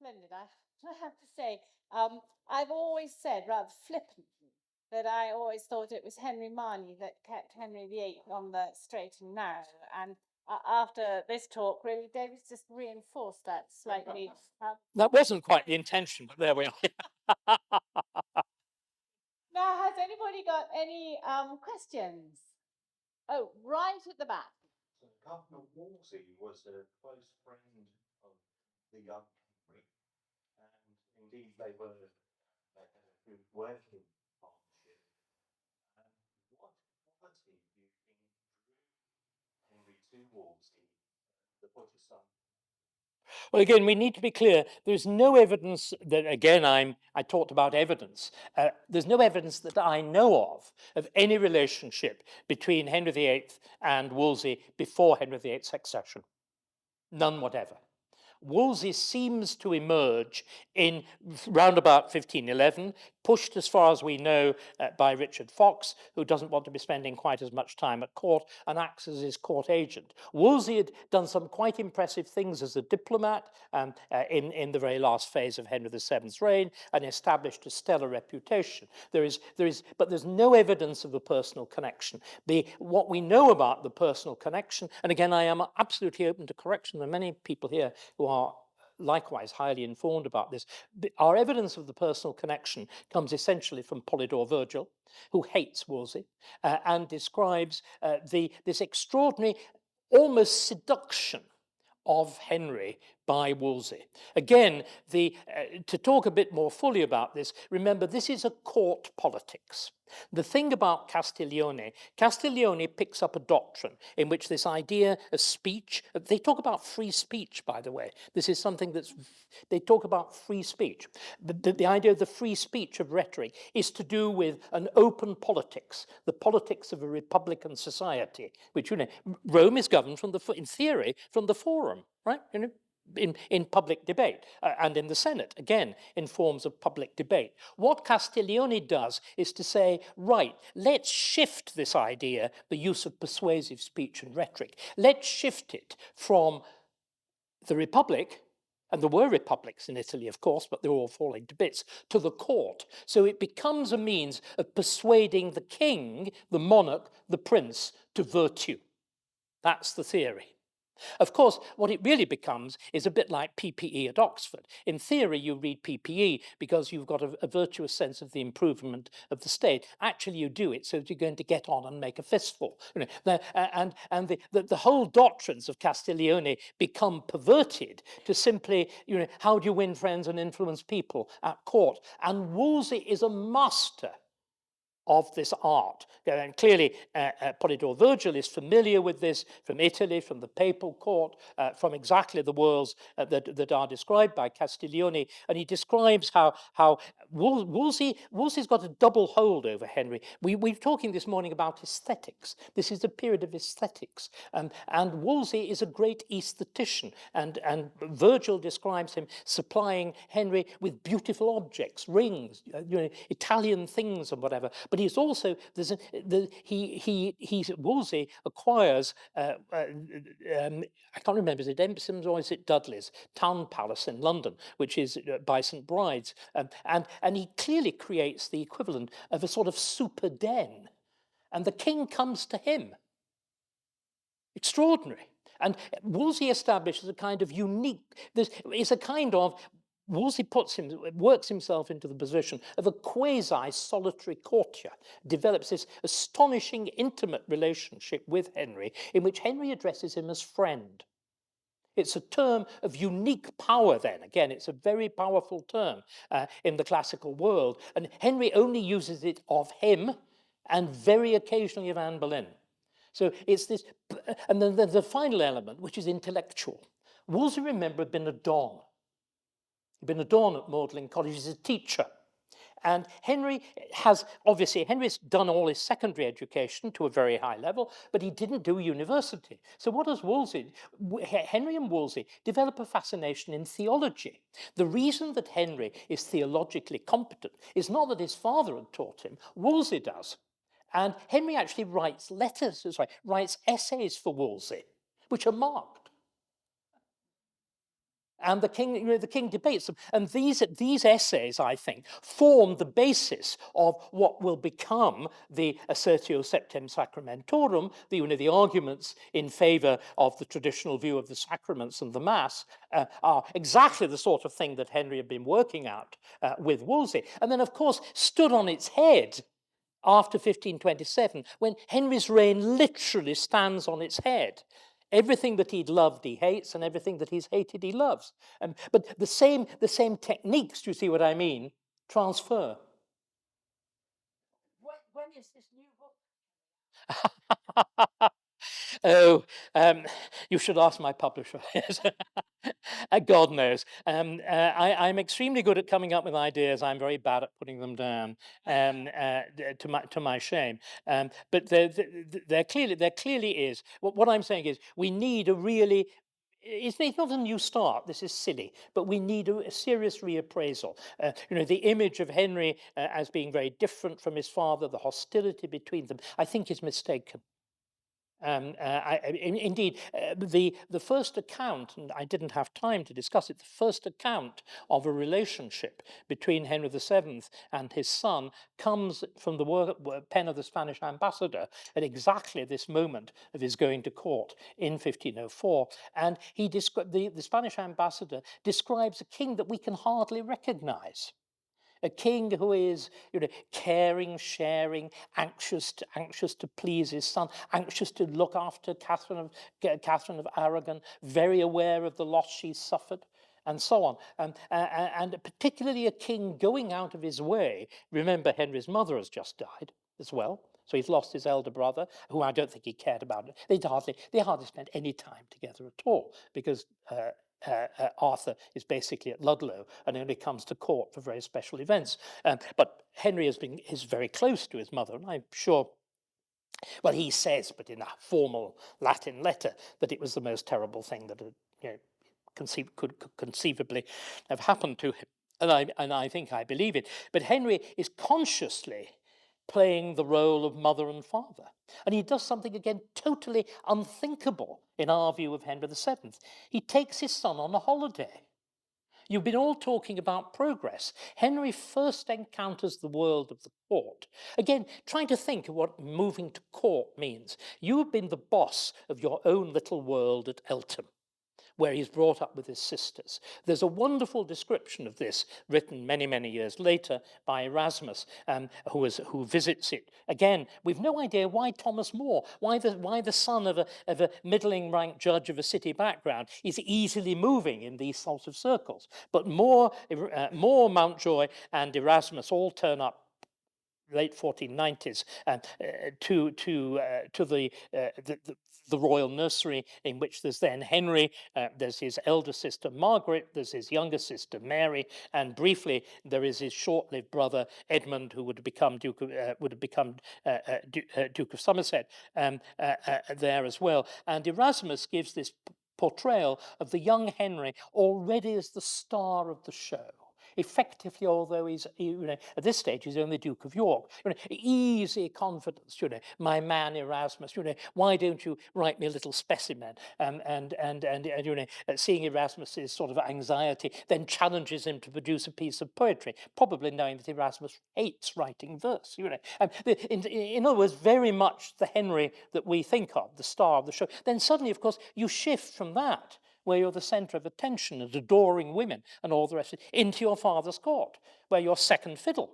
Splendid. I have to say, I've always said, rather flippantly, that I always thought it was Henry Marney that kept Henry VIII on the straight and narrow. And after this talk, really, David's just reinforced that slightly. That wasn't quite the intention, but there we are. Now, has anybody got any questions? Oh, right at the back. So Cardinal Wolsey was a close friend of the young Henry, and indeed they had a good working partnership. What quality do you think drew Henry to Wolsey, the butcher son? Well, again, we need to be clear. There's no evidence that, again, I talked about evidence. There's no evidence that I know of any relationship between Henry VIII and Wolsey before Henry VIII's succession. None whatever. Wolsey seems to emerge in round about 1511, pushed as far as we know by Richard Fox, who doesn't want to be spending quite as much time at court and acts as his court agent. Wolsey had done some quite impressive things as a diplomat in the very last phase of Henry VII's reign and established a stellar reputation. But there's no evidence of a personal connection. What we know about the personal connection, and again, I am absolutely open to correction. There are many people here who are likewise highly informed about this. Our evidence of the personal connection comes essentially from Polydore Virgil, who hates Wolsey and describes this extraordinary, almost seduction of Henry by Wolsey. Again, to talk a bit more fully about this, remember this is a court politics. The thing about Castiglione picks up a doctrine in which this idea of speech, they talk about free speech, by the way. This is something they talk about free speech. The idea of the free speech of rhetoric is to do with an open politics, the politics of a republican society, which, Rome is governed in theory, from the forum, right? In public debate and in the Senate, again, in forms of public debate. What Castiglione does is to say, right, let's shift this idea, the use of persuasive speech and rhetoric, let's shift it from the Republic, and there were republics in Italy, of course, but they're all falling to bits, to the court. So it becomes a means of persuading the king, the monarch, the prince, to virtue. That's the theory. Of course, what it really becomes is a bit like PPE at Oxford. In theory, you read PPE because you've got a virtuous sense of the improvement of the state. Actually, you do it so that you're going to get on and make a fistful. The whole doctrines of Castiglione become perverted to simply, how do you win friends and influence people at court? And Wolsey is a master of this art. And clearly, Polydore Virgil is familiar with this from Italy, from the papal court, from exactly the worlds that are described by Castiglione. And he describes how Wolsey's got a double hold over Henry. We were talking this morning about aesthetics. This is a period of aesthetics. And Wolsey is a great aesthetician. And Virgil describes him supplying Henry with beautiful objects, rings, Italian things and whatever. But he's also Wolsey acquires I can't remember, is it Empson's or is it Dudley's Town Palace in London, which is by St Bride's, and he clearly creates the equivalent of a sort of super den, and the king comes to him. Extraordinary. And Wolsey establishes a kind of unique. It's a kind of. Wolsey works himself into the position of a quasi-solitary courtier, develops this astonishing intimate relationship with Henry, in which Henry addresses him as friend. It's a term of unique power then. Again, it's a very powerful term in the classical world. And Henry only uses it of him and very occasionally of Anne Boleyn. So it's this, and then there's the final element, which is intellectual. Wolsey, remember, had been a don. He'd been a don at Magdalen College as a teacher. And Henry's done all his secondary education to a very high level, but he didn't do university. So what does Henry and Wolsey develop a fascination in theology. The reason that Henry is theologically competent is not that his father had taught him, Wolsey does. And Henry actually writes essays for Wolsey, which are marked. And the king debates them. And these essays, I think, form the basis of what will become the Assertio Septem Sacramentorum, the arguments in favor of the traditional view of the sacraments and the Mass, are exactly the sort of thing that Henry had been working out with Wolsey. And then, of course, stood on its head after 1527, when Henry's reign literally stands on its head. Everything that he'd loved, he hates, and everything that he's hated, he loves. But the same techniques, do you see what I mean, transfer. When is this new book? Oh, you should ask my publisher. God knows. I'm extremely good at coming up with ideas. I'm very bad at putting them down, to my shame. But there clearly is. What I'm saying is, we need a really. It's not a new start. This is silly, but we need a serious reappraisal. The image of Henry as being very different from his father, the hostility between them, I think is mistaken. Indeed, the first account, and I didn't have time to discuss it, the first account of a relationship between Henry VII and his son comes from the pen of the Spanish ambassador at exactly this moment of his going to court in 1504. And the Spanish ambassador describes a king that we can hardly recognize. A king who is, caring, sharing, anxious to please his son, anxious to look after Catherine of Aragon, very aware of the loss she suffered, and so on. And particularly a king going out of his way. Remember, Henry's mother has just died as well. So he's lost his elder brother, who I don't think he cared about. They hardly spent any time together at all, because Arthur is basically at Ludlow and only comes to court for very special events. But Henry is very close to his mother, and I'm sure, well, he says, but in a formal Latin letter, that it was the most terrible thing that could conceivably have happened to him. And I think I believe it. But Henry is consciously playing the role of mother and father. And he does something, again, totally unthinkable in our view of Henry VII. He takes his son on a holiday. You've been all talking about progress. Henry first encounters the world of the court. Again, trying to think of what moving to court means. You have been the boss of your own little world at Eltham, where he's brought up with his sisters. There's a wonderful description of this written many, many years later by Erasmus, who visits it. Again, we've no idea why Thomas More, why the son of a middling ranked judge of a city background is easily moving in these sorts of circles. But More, Mountjoy, and Erasmus all turn up late 1490s to the royal nursery, in which there's then Henry, there's his elder sister Margaret, there's his younger sister Mary, and briefly there is his short-lived brother Edmund, who would have become Duke of Somerset there as well. And Erasmus gives this portrayal of the young Henry already as the star of the show. Effectively, although he's, at this stage, he's only Duke of York. Easy confidence, my man Erasmus, why don't you write me a little specimen? And seeing Erasmus's sort of anxiety, then challenges him to produce a piece of poetry, probably knowing that Erasmus hates writing verse. In other words, very much the Henry that we think of, the star of the show. Then suddenly, of course, you shift from that, where you're the centre of attention and adoring women and all the rest of it, into your father's court, where you're second fiddle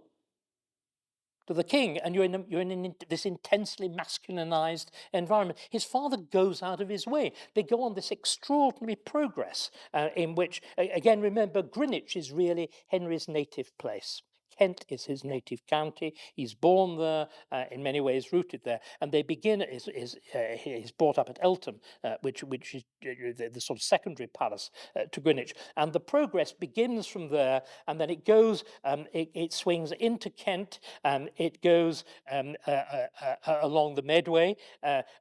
to the king, and you're in this intensely masculinized environment. His father goes out of his way. They go on this extraordinary progress in which, again, remember, Greenwich is really Henry's native place. Kent is his native county. He's born there, in many ways rooted there. And they begin, he's brought up at Eltham, which is the sort of secondary palace to Greenwich. And the progress begins from there, and then it goes, it swings into Kent, it goes along the Medway.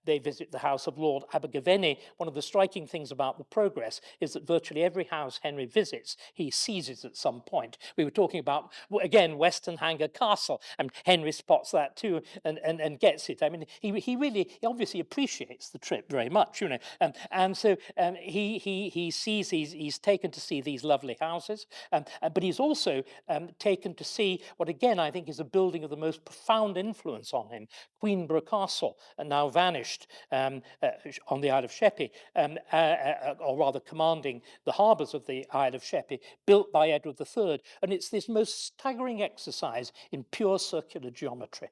They visit the house of Lord Abergavenny. One of the striking things about the progress is that virtually every house Henry visits, he seizes at some point. We were talking about, again, again, Westonhanger Castle. And Henry spots that too and gets it. I mean, he obviously appreciates the trip very much, you know. And so he sees he's taken to see these lovely houses, but he's also taken to see what, again, I think is a building of the most profound influence on him, Queenborough Castle, now vanished on the Isle of Sheppey, or rather commanding the harbours of the Isle of Sheppey, built by Edward III. And it's this most staggering exercise in pure circular geometry.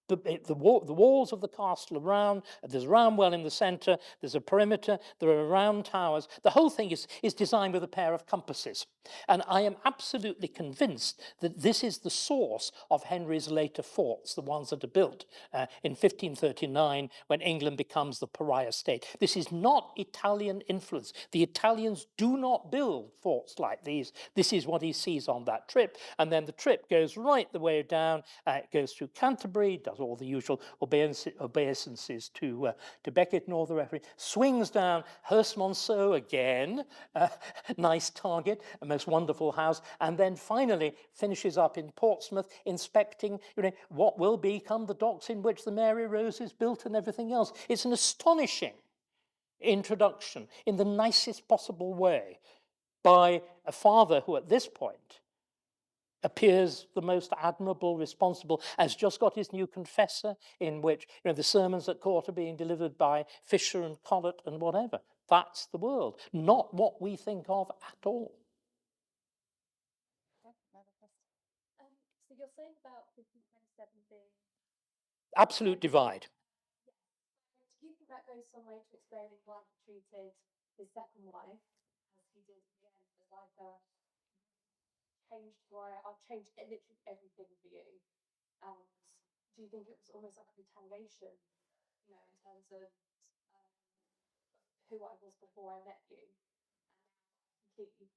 The walls of the castle are round, there's a round well in the centre, there's a perimeter, there are round towers. The whole thing is designed with a pair of compasses. And I am absolutely convinced that this is the source of Henry's later forts, the ones that are built in 1539 when England becomes the pariah state. This is not Italian influence. The Italians do not build forts like these. This is what he sees on that trip. And then the trip goes right the way down. It goes through Canterbury, does all the usual obeisances to Becket and all the referee, swings down Hurstmonceau again, nice target, a most wonderful house, and then finally finishes up in Portsmouth, inspecting, you know, what will become the docks in which the Mary Rose is built and everything else. It's an astonishing introduction in the nicest possible way by a father who at this point appears the most admirable, responsible, has just got his new confessor, in which, you know, the sermons at court are being delivered by Fisher and Collett and whatever. That's the world, not what we think of at all. So you're saying about 1527 being absolute divide. Do you think that goes some way to explaining why he treated his second wife as he did again, as like a changed why I've changed literally everything for you? And do you think it was almost like a retaliation, you know, in terms of who I was before I met you, and completely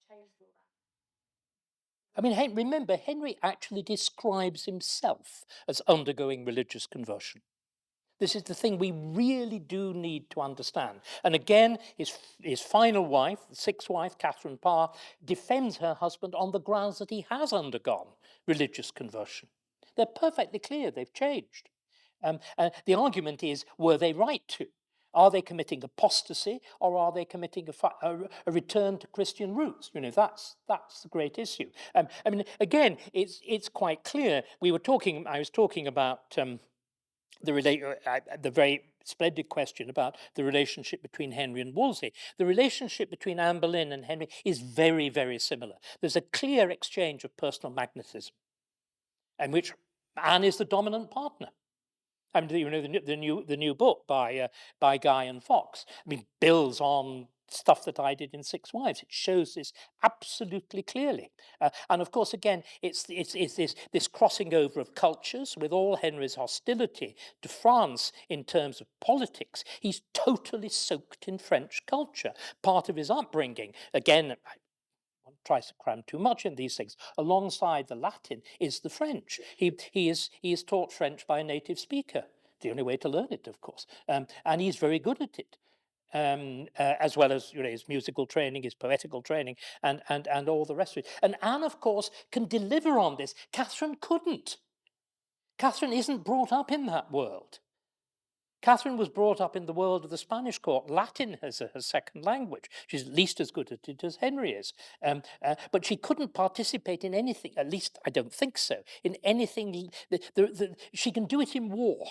changed all that? I mean, remember, Henry actually describes himself as undergoing religious conversion. This is the thing we really do need to understand. And again, his final wife, the sixth wife, Catherine Parr, defends her husband on the grounds that he has undergone religious conversion. They're perfectly clear, they've changed. The argument is, were they right to? Are they committing apostasy, or are they committing a return to Christian roots? You know, that's the great issue. I mean, again, it's quite clear. I was talking about the very splendid question about the relationship between Henry and Wolsey. The relationship between Anne Boleyn and Henry is very, very similar. There's a clear exchange of personal magnetism, in which Anne is the dominant partner. I mean, you know, the new book by Guy and Fox, I mean, builds on stuff that I did in Six Wives. It shows this absolutely clearly. And of course, again, it's this crossing over of cultures. With all Henry's hostility to France in terms of politics, he's totally soaked in French culture. Part of his upbringing, again, one tries to cram too much in these things. Alongside the Latin is the French. He is taught French by a native speaker. The only way to learn it, of course. And he's very good at it. As well as, you know, his musical training, his poetical training, and all the rest of it. And Anne, of course, can deliver on this. Catherine couldn't. Catherine isn't brought up in that world. Catherine was brought up in the world of the Spanish court. Latin as her second language. She's at least as good at it as Henry is. But she couldn't participate in anything, at least I don't think so, in anything. She can do it in war.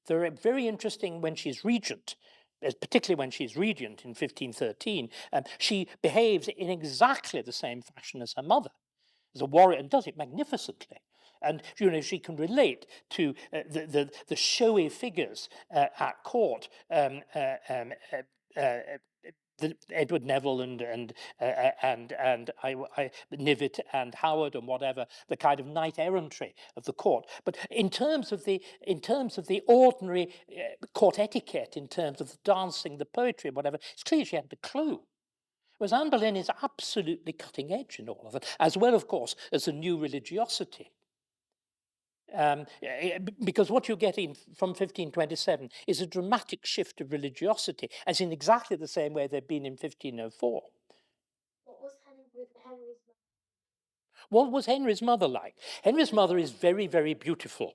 They're very interesting when she's regent, particularly when she's regent in 1513. She behaves in exactly the same fashion as her mother, as a warrior, and does it magnificently. And, you know, she can relate to the showy figures at court, Edward Neville and Knivet and Howard and whatever, the kind of knight errantry of the court. But in terms of the ordinary court etiquette, in terms of the dancing, the poetry, and whatever, it's clear she hadn't a clue. Whereas Anne Boleyn is absolutely cutting edge in all of it, as well, of course, as a new religiosity. Because what you're getting from 1527 is a dramatic shift of religiosity, as in exactly the same way they'd been in 1504. What was Henry's? What was Henry's mother like? Henry's mother is very, very beautiful.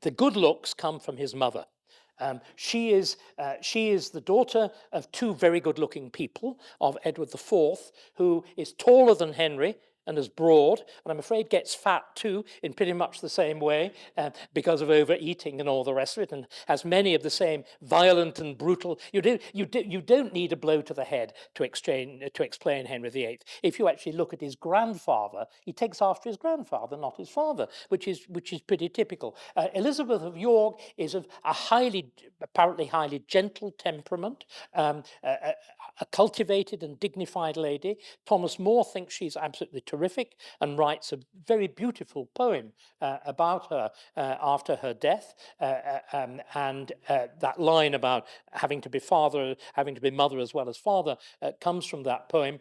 The good looks come from his mother. She is the daughter of two very good-looking people, of Edward IV, who is taller than Henry and as broad, and I'm afraid gets fat too in pretty much the same way because of overeating and all the rest of it, and has many of the same violent and brutal. You don't need a blow to the head to explain Henry VIII. If you actually look at his grandfather, he takes after his grandfather, not his father, which is pretty typical. Elizabeth of York is of a apparently highly gentle temperament, a cultivated and dignified lady. Thomas More thinks she's absolutely terrific and writes a very beautiful poem about her after her death. And that line about having to be mother as well as father comes from that poem.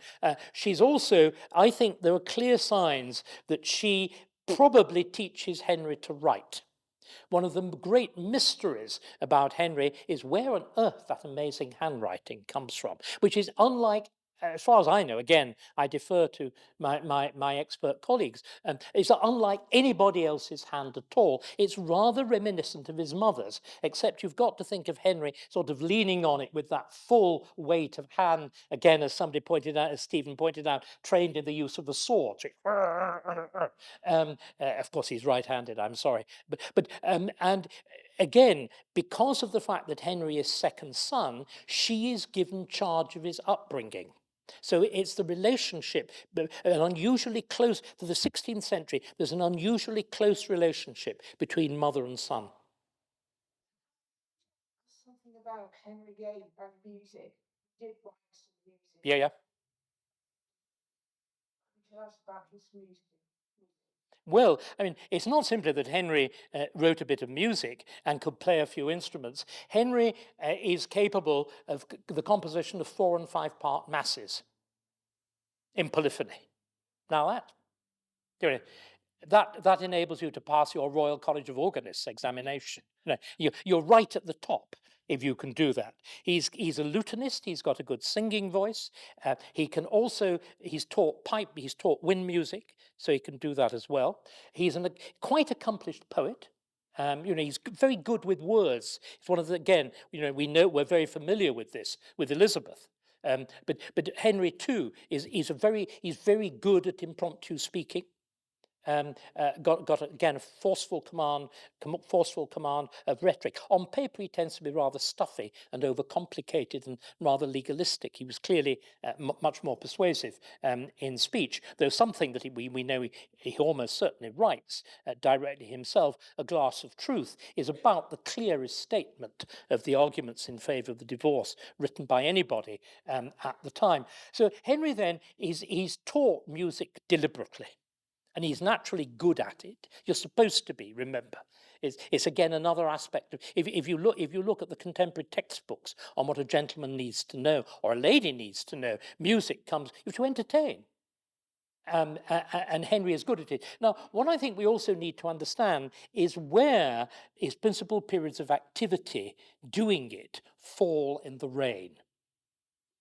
She's also, I think there are clear signs that she probably teaches Henry to write. One of the great mysteries about Henry is where on earth that amazing handwriting comes from, which is unlike, as far as I know, again, I defer to my expert colleagues, it's unlike anybody else's hand at all. It's rather reminiscent of his mother's, except you've got to think of Henry sort of leaning on it with that full weight of hand, again, as somebody pointed out, as Stephen pointed out, trained in the use of the sword. Of course, he's right-handed, I'm sorry. And again, because of the fact that Henry is second son, she is given charge of his upbringing. So it's the relationship, an unusually close, for the 16th century, there's an unusually close relationship between mother and son. Something about Henry VIII and music. He did write some music. Yeah. Could you tell us about his music? Well, I mean, it's not simply that Henry wrote a bit of music and could play a few instruments. Henry is capable of the composition of 4- and 5-part masses in polyphony. Now that enables you to pass your Royal College of Organists examination. You're right at the top if you can do that. He's a lutenist. He's got a good singing voice. He's taught wind music, so he can do that as well. He's a quite accomplished poet. He's very good with words. It's one of the, again, we're very familiar with this with Elizabeth. But Henry too is very good at impromptu speaking. Got again a forceful command of rhetoric. On paper, he tends to be rather stuffy and overcomplicated and rather legalistic. He was clearly much more persuasive in speech, though something that we know he almost certainly writes directly himself. A Glass of Truth is about the clearest statement of the arguments in favour of the divorce written by anybody at the time. So Henry then he's taught music deliberately. And he's naturally good at it. You're supposed to be, remember. It's again another aspect of, if you look at the contemporary textbooks on what a gentleman needs to know or a lady needs to know, music comes, you have to entertain. And Henry is good at it. Now, what I think we also need to understand is where his principal periods of activity doing it fall in the reign.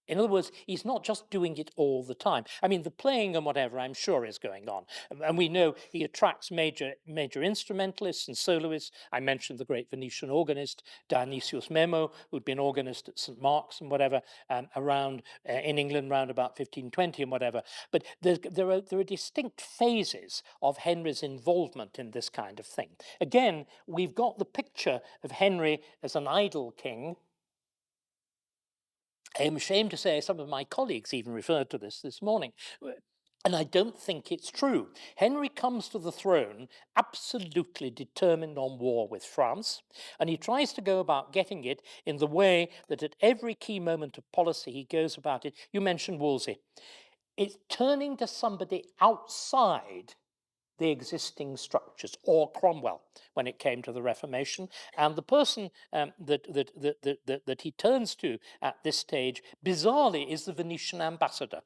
In other words, he's not just doing it all the time. I mean, the playing and whatever, I'm sure, is going on. And we know he attracts major instrumentalists and soloists. I mentioned the great Venetian organist, Dionysius Memo, who'd been organist at St. Mark's and whatever, around in England around about 1520 and whatever. But there are distinct phases of Henry's involvement in this kind of thing. Again, we've got the picture of Henry as an idle king. I am ashamed to say some of my colleagues even referred to this morning. And I don't think it's true. Henry comes to the throne absolutely determined on war with France, and he tries to go about getting it in the way that at every key moment of policy he goes about it. You mentioned Wolsey. It's turning to somebody outside the existing structures, or Cromwell when it came to the Reformation. And the person that he turns to at this stage, bizarrely, is the Venetian ambassador.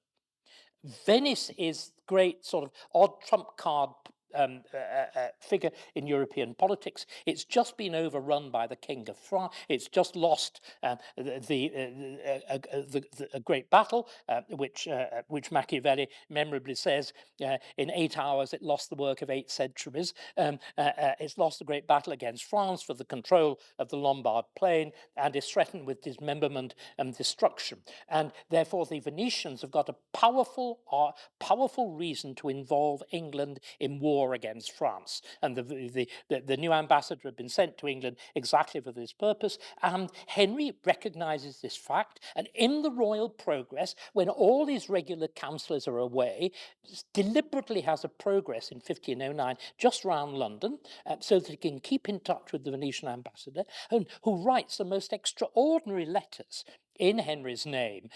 Venice is great sort of odd trump card figure in European politics. It's just been overrun by the King of France. It's just lost a great battle, which Machiavelli memorably says, in 8 hours it lost the work of 8 centuries. It's lost a great battle against France for the control of the Lombard plain, and is threatened with dismemberment and destruction. And therefore the Venetians have got a powerful reason to involve England in war against France. And the new ambassador had been sent to England exactly for this purpose. And Henry recognizes this fact, and in the royal progress, when all his regular councillors are away, deliberately has a progress in 1509 just round London, so that he can keep in touch with the Venetian ambassador, and who writes the most extraordinary letters in Henry's name,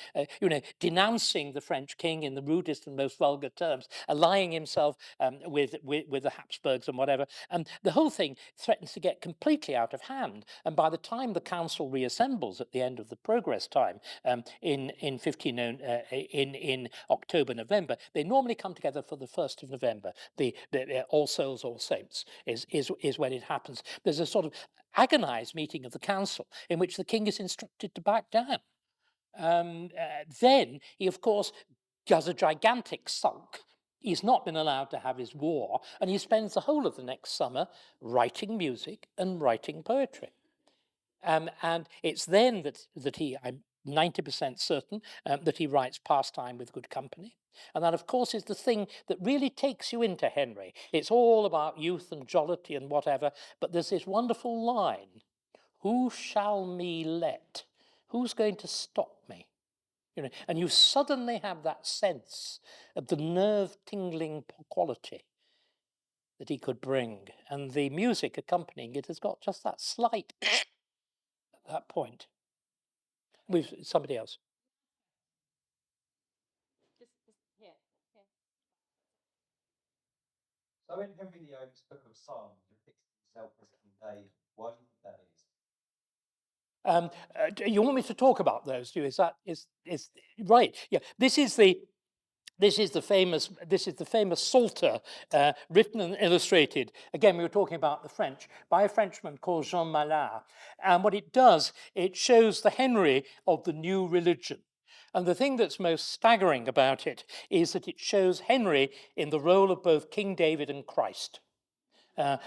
denouncing the French king in the rudest and most vulgar terms, allying himself with the Habsburgs and whatever. And the whole thing threatens to get completely out of hand. And by the time the council reassembles at the end of the progress time in October, November, they normally come together for the 1st of November. The All Souls, All Saints is when it happens. There's a sort of agonized meeting of the council in which the king is instructed to back down. Then he, of course, does a gigantic sulk. He's not been allowed to have his war, and he spends the whole of the next summer writing music and writing poetry. And it's then that he, I'm 90% certain, that he writes Pastime with Good Company. And that, of course, is the thing that really takes you into Henry. It's all about youth and jollity and whatever, but there's this wonderful line, "Who shall me let? Who's going to stop me?" And you suddenly have that sense of the nerve-tingling quality that he could bring. And the music accompanying it has got just that slight at that point. With somebody else. Yeah. So in Henry VIII's Book of Psalms, depicts himself as King David. Why do you think that is? You want me to talk about those? Do you? Is right? Yeah. This is the famous Psalter, written and illustrated. Again, we were talking about the French, by a Frenchman called Jean Malard. And what it does, it shows the Henry of the new religion. And the thing that's most staggering about it is that it shows Henry in the role of both King David and Christ. And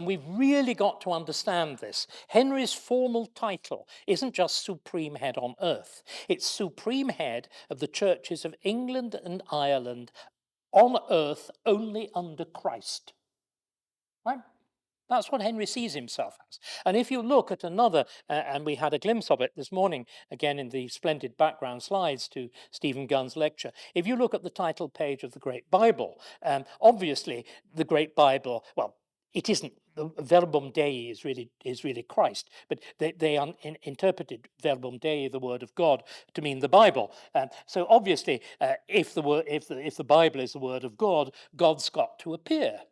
we've really got to understand this. Henry's formal title isn't just Supreme Head on Earth. It's Supreme Head of the churches of England and Ireland on earth only under Christ. Right? That's what Henry sees himself as. And if you look at another, and we had a glimpse of it this morning, again in the splendid background slides to Stephen Gunn's lecture, if you look at the title page of the Great Bible, obviously the Great Bible, well, it isn't. The verbum Dei is really Christ, but they interpreted verbum Dei, the Word of God, to mean the Bible. So obviously, if the Bible is the Word of God, God's got to appear.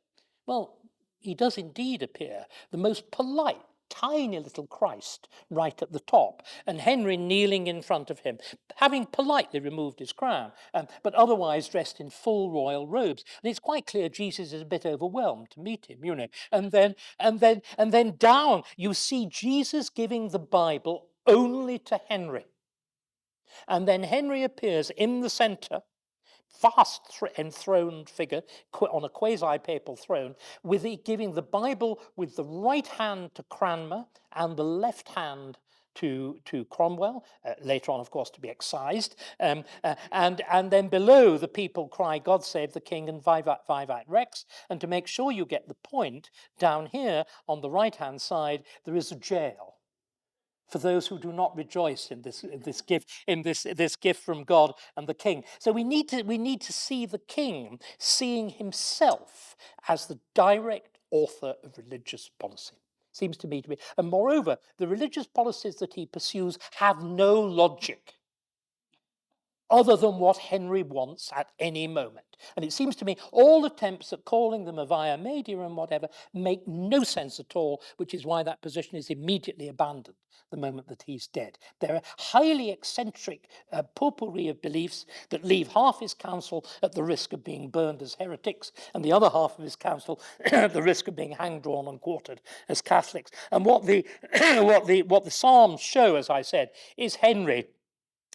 Well, he does indeed appear, the most polite, tiny little Christ right at the top, and Henry kneeling in front of him, having politely removed his crown, but otherwise dressed in full royal robes. And it's quite clear Jesus is a bit overwhelmed to meet him, And then down, you see Jesus giving the Bible only to Henry. And then Henry appears in the center, vast enthroned figure on a quasi-papal throne, giving the Bible with the right hand to Cranmer and the left hand to Cromwell, later on, of course, to be excised. And then below, the people cry, "God save the King," and "Vivat, Vivat Rex." And to make sure you get the point, down here on the right-hand side, there is a jail for those who do not rejoice in this gift from God and the King. So we need to see the King seeing himself as the direct author of religious policy. Seems to me to be. And moreover, the religious policies that he pursues have no logic. other than what Henry wants at any moment. And it seems to me all attempts at calling them a via media and whatever make no sense at all, which is why that position is immediately abandoned the moment that he's dead. They're a highly eccentric potpourri of beliefs that leave half his council at the risk of being burned as heretics and the other half of his council at the risk of being hanged, drawn and quartered as Catholics. And what the what the Psalms show, as I said, is Henry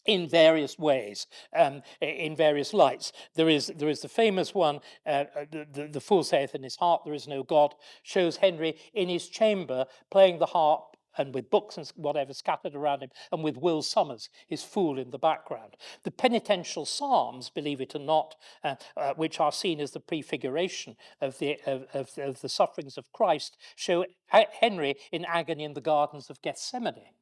in various ways, in various lights. There is the famous one, the fool saith in his heart there is no God, shows Henry in his chamber playing the harp and with books and whatever scattered around him, and with Will Summers, his fool, in the background. The penitential psalms, believe it or not, which are seen as the prefiguration of the sufferings of Christ, show Henry in agony in the gardens of Gethsemane.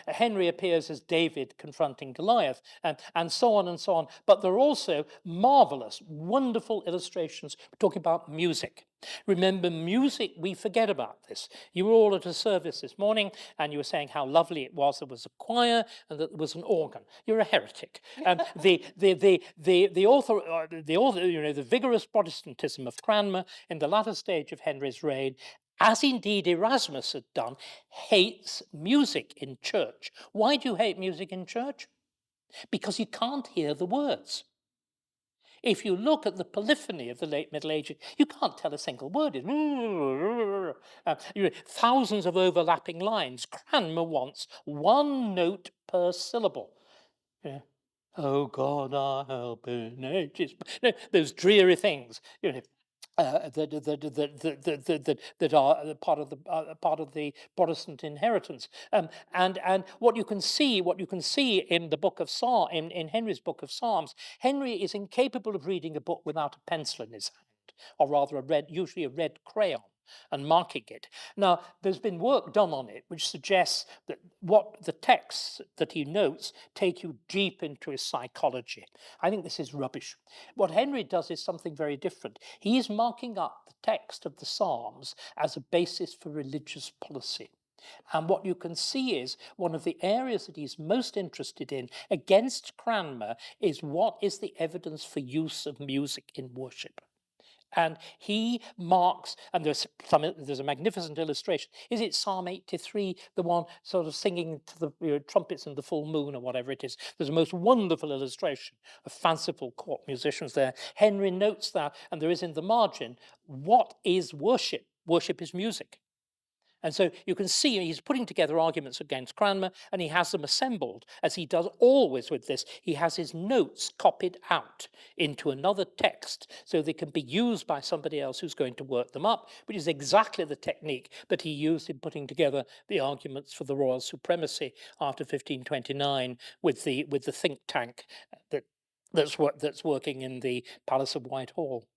Henry appears as David confronting Goliath, and so on and so on. But there are also marvelous, wonderful illustrations. We're talking about music. Remember, music, we forget about this. You were all at a service this morning, and you were saying how lovely it was. There was a choir, and that there was an organ. You're a heretic. The author, the vigorous Protestantism of Cranmer in the latter stage of Henry's reign, as indeed Erasmus had done, hates music in church. Why do you hate music in church? Because you can't hear the words. If you look at the polyphony of the late Middle Ages, you can't tell a single word. Thousands of overlapping lines. Cranmer wants one note per syllable. Yeah. Oh God, our help in ages. Those dreary things. That are part of the Protestant inheritance, and what you can see in the book of in Henry's book of Psalms, Henry is incapable of reading a book without a pencil in his hand, or rather usually a red crayon, and marking it. Now, there's been work done on it which suggests that what the texts that he notes take you deep into his psychology. I think this is rubbish. What Henry does is something very different. He is marking up the text of the Psalms as a basis for religious policy. And what you can see is one of the areas that he's most interested in against Cranmer is what is the evidence for use of music in worship. And he marks, and there's a magnificent illustration. Is it Psalm 83, the one sort of singing to the trumpets and the full moon or whatever it is? There's a most wonderful illustration of fanciful court musicians there. Henry notes that, and there is in the margin, what is worship? Worship is music. And so you can see he's putting together arguments against Cranmer, and he has them assembled, as he does always with this. He has his notes copied out into another text so they can be used by somebody else who's going to work them up, which is exactly the technique that he used in putting together the arguments for the royal supremacy after 1529 with the think tank that's working in the Palace of Whitehall.